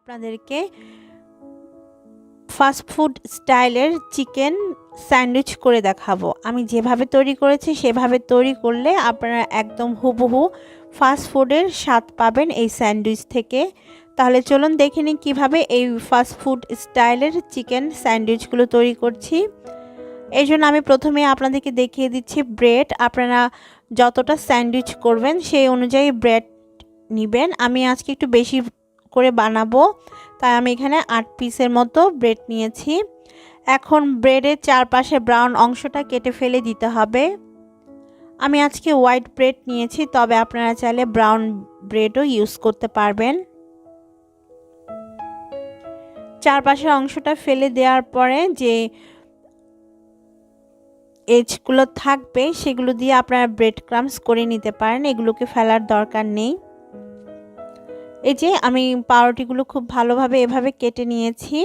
আপনাদেরকে fast food স্টাইলের chicken sandwich করে দেখাবো। আমি যেভাবে তৈরি করেছি সেভাবে তৈরি করলে আপনারা একদম হুবহু ফাস্ট ফুডের স্বাদ পাবেন এই স্যান্ডউইচ থেকে। তাহলে চলুন দেখে নিন কীভাবে এই ফাস্ট ফুড স্টাইলের চিকেন স্যান্ডউইচগুলো তৈরি করছি। এই জন্য আমি প্রথমে আপনাদেরকে দেখিয়ে দিচ্ছি ব্রেড। আপনারা যতটা স্যান্ডউইচ করবেন সেই অনুযায়ী ব্রেড নেবেন। আমি আজকে একটু বেশি করে বানাবো, তাই আমি এখানে 8 পিসের মতো ব্রেড নিয়েছি। এখন ব্রেডের চারপাশে ব্রাউন অংশটা কেটে ফেলে দিতে হবে। আমি আজকে হোয়াইট ব্রেড নিয়েছি, তবে আপনারা চাইলে ব্রাউন ব্রেডও ইউজ করতে পারবেন। চারপাশের অংশটা ফেলে দেওয়ার পরে যে এজগুলো থাকবে সেগুলো দিয়ে আপনারা ব্রেড ক্রাম্বস করে নিতে পারেন, এগুলোকে ফেলার দরকার নেই। এই যে আমি পাউরুটিগুলো খুব ভালোভাবে এভাবে কেটে নিয়েছি।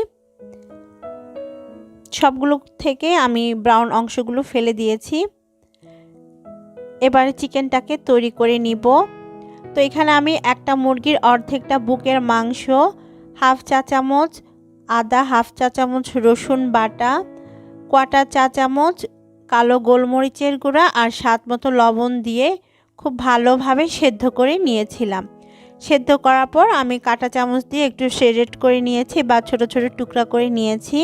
সবগুলো থেকে আমি ব্রাউন অংশগুলো ফেলে দিয়েছি। এবারে চিকেনটাকে তৈরি করে নিব। তো এখানে আমি একটা মুরগির অর্ধেকটা বুকের মাংস, হাফ চা চামচ আদা, হাফ চা চামচ রসুন বাটা, কোয়ার্টার চা চামচ কালো গোলমরিচের গুঁড়া আর স্বাদ মতো লবণ দিয়ে খুব ভালোভাবে সেদ্ধ করে নিয়েছিলাম। সেদ্ধ করার পর আমি কাঁটা চামচ দিয়ে একটু শ্রেডেড করে নিয়েছি বা ছোট ছোট টুকরা করে নিয়েছি।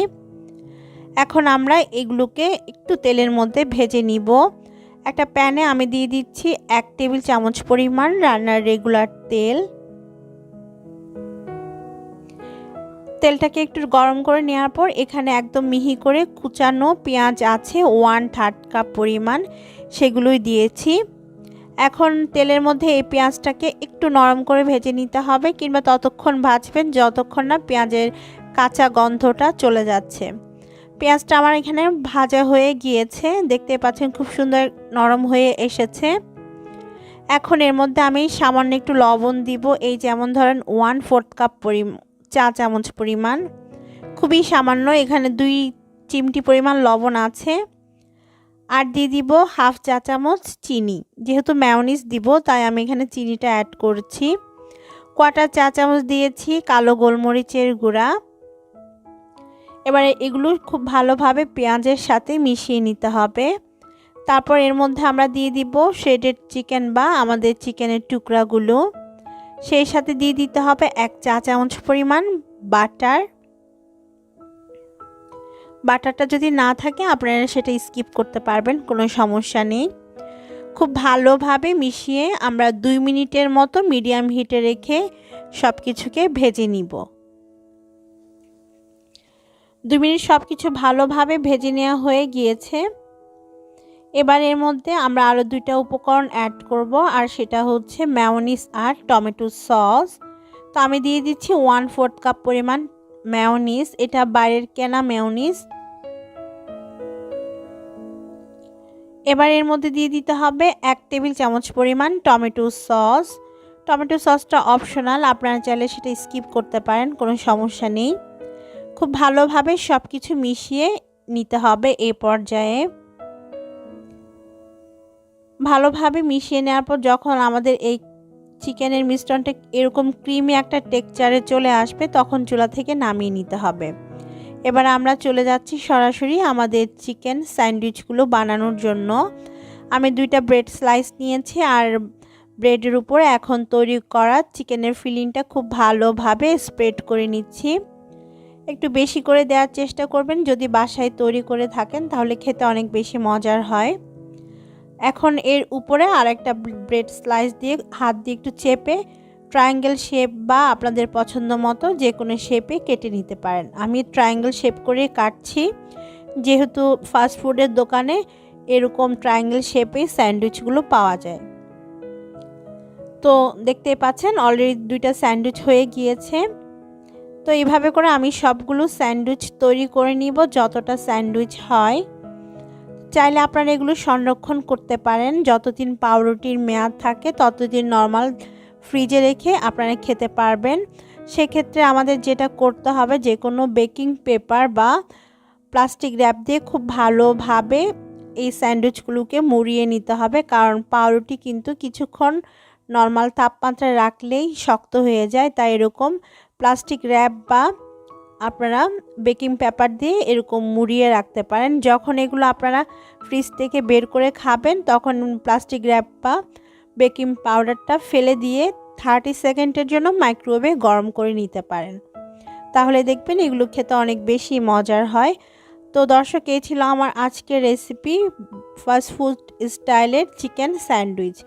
এখন আমরা এগুলোকে একটু তেলের মধ্যে ভেজে নিব। একটা প্যানে আমি দিয়ে দিচ্ছি 1 টেবিল চামচ পরিমাণ রান্নার রেগুলার তেল। তেলটাকে একটু গরম করে নেওয়ার পর এখানে একদম মিহি করে কুচানো পেঁয়াজ আছে 1/3 কাপ পরিমাণ, সেগুলোই দিয়েছি। এখন তেলের মধ্যে এই পেঁয়াজটাকে একটু নরম করে ভেজে নিতে হবে, কিংবা ততক্ষণ ভাজবেন যতক্ষণ না পেঁয়াজের কাঁচা গন্ধটা চলে যাচ্ছে। পেঁয়াজটা আমার এখানে ভাজা হয়ে গিয়েছে, দেখতে পাচ্ছেন খুব সুন্দর নরম হয়ে এসেছে। এখন এর মধ্যে আমি সামান্য একটু লবণ দিব, এই যেমন ধরেন 1/4 কাপ চা চামচ পরিমাণ, খুবই সামান্য, এখানে 2 চিমটি পরিমাণ লবণ আছে। আর দিয়ে দিব হাফ চা চামচ চিনি, যেহেতু মেয়োনিজ দিব তাই আমি এখানে চিনিটা অ্যাড করছি। কোয়ার্টার চা চামচ দিয়েছি কালো গোলমরিচের গুঁড়া। এবারে এগুলো খুব ভালোভাবে পেঁয়াজের সাথে মিশিয়ে নিতে হবে। তারপর এর মধ্যে আমরা দিয়ে দিব শ্রেডেড চিকেন বা আমাদের চিকেনের টুকরাগুলো। সেই সাথে দিয়ে দিতে হবে 1 চা চামচ পরিমাণ বাটার। বাটারটা যদি না থাকে আপনারা সেটা স্কিপ করতে পারবেন, কোনো সমস্যা নেই। খুব ভালোভাবে মিশিয়ে আমরা 2 মিনিটের মতো মিডিয়াম হিটে রেখে সব কিছুকে ভেজে নিব। 2 মিনিট সব কিছু ভালোভাবে ভেজে নেওয়া হয়ে গিয়েছে। এবার এর মধ্যে আমরা আরও 2টা উপকরণ অ্যাড করব, আর সেটা হচ্ছে মেয়োনিজ আর টমেটো সস। তো আমি দিয়ে দিচ্ছি 1/4 কাপ পরিমাণ মেয়োনিজ, এটা বাইরের কেনা মেয়োনিজ। এবার এর মধ্যে দিয়ে দিতে হবে 1 টেবিল চামচ পরিমাণ টমেটো সস। টমেটো সসটা অপশনাল, আপনারা চাইলে সেটা স্কিপ করতে পারেন, কোনো সমস্যা নেই। খুব ভালোভাবে সব কিছু মিশিয়ে নিতে হবে। এই পর্যায়ে ভালোভাবে মিশিয়ে নেওয়ার পর যখন আমাদের এই চিকেনের মিশ্রণটা এরকম ক্রিমি একটা টেক্সচারে চলে আসবে তখন চুলা থেকে নামিয়ে নিতে হবে। এবার আমরা চলে যাচ্ছি সরাসরি আমাদের চিকেন স্যান্ডউইচগুলো বানানোর জন্য। আমি 2টা ব্রেড স্লাইস নিয়েছি, আর ব্রেডের উপর এখন তৈরি করা চিকেনের ফিলিংটা খুব ভালোভাবে স্প্রেড করে নিচ্ছি। একটু বেশি করে দেওয়ার চেষ্টা করবেন, যদি বাসায় তৈরি করে থাকেন তাহলে খেতে অনেক বেশি মজার হয়। এখন এর উপরে আরেকটা ব্রেড স্লাইস দিয়ে হাত দিয়ে একটু চেপে ট্রায়াঙ্গেল শেপ বা আপনাদের পছন্দ মতো যে কোনো শেপে কেটে নিতে পারেন। আমি ট্রায়াঙ্গেল শেপ করে কাটছি, যেহেতু ফাস্ট ফুডের দোকানে এরকম ট্রায়াঙ্গেল শেপে স্যান্ডউইচগুলো পাওয়া যায়। তো দেখতেই পাচ্ছেন অলরেডি 2টা স্যান্ডউইচ হয়ে গিয়েছে। তো এইভাবে করে আমি সবগুলো স্যান্ডউইচ তৈরি করে নিব, যতটা স্যান্ডউইচ হয়। চাইলে আপনারা এগুলো সংরক্ষণ করতে পারেন, যতদিন পাউরুটির মেয়াদ থাকে ততদিন নর্মাল ফ্রিজে রেখে আপনারা খেতে পারবেন। সেক্ষেত্রে আমাদের যেটা করতে হবে, যে কোনো বেকিং পেপার বা প্লাস্টিক র্যাপ দিয়ে খুব ভালোভাবে এই স্যান্ডউইচগুলোকে মুড়িয়ে নিতে হবে, কারণ পাউরুটি কিন্তু কিছুক্ষণ নর্মাল তাপমাত্রায় রাখলেই শক্ত হয়ে যায়, তাই এরকম প্লাস্টিক র্যাপ বা আপনারা বেকিং পেপার দিয়ে এরকম মুড়িয়ে রাখতে পারেন। যখন এগুলো আপনারা ফ্রিজ থেকে বের করে খাবেন তখন প্লাস্টিক র্যাপ বা বেকিং পাউডারটা ফেলে দিয়ে 30 সেকেন্ডের জন্য মাইক্রোওয়েভে গরম করে নিতে পারেন। তাহলে দেখবেন এগুলো খেতে অনেক বেশি মজার হয়। তো দর্শক, এই ছিল আমার আজকের রেসিপি, ফাস্ট ফুড স্টাইলের চিকেন স্যান্ডউইচ।